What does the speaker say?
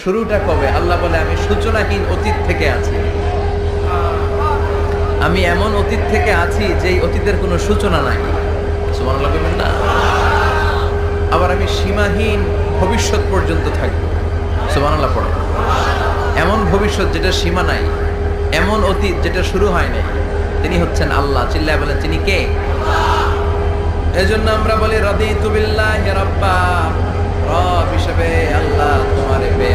শুরুটা কবে? আল্লাহ বলে আমি সূচনাহীন অতীত থেকে আছি। আমি এমন অতীত থেকে আছি যেই অতীতের কোনো সূচনা নাই। সুবহানাল্লাহ বলবেন না? আবার আমি সীমাহীন ভবিষ্যৎ পর্যন্ত থাকবো। সুবহানাল্লাহ পড়ে। এমন ভবিষ্যৎ যেটা সীমা নাই, এমন অতীত যেটা শুরু হয় নাই, তিনি হচ্ছেন আল্লাহ। চিল্লায় বলেন তিনি কে? এজন্য আমরা বলি রাদিতু বিল্লাহি রাব্বা, রব হিসেবে আল্লাহ তোমারে পেয়ে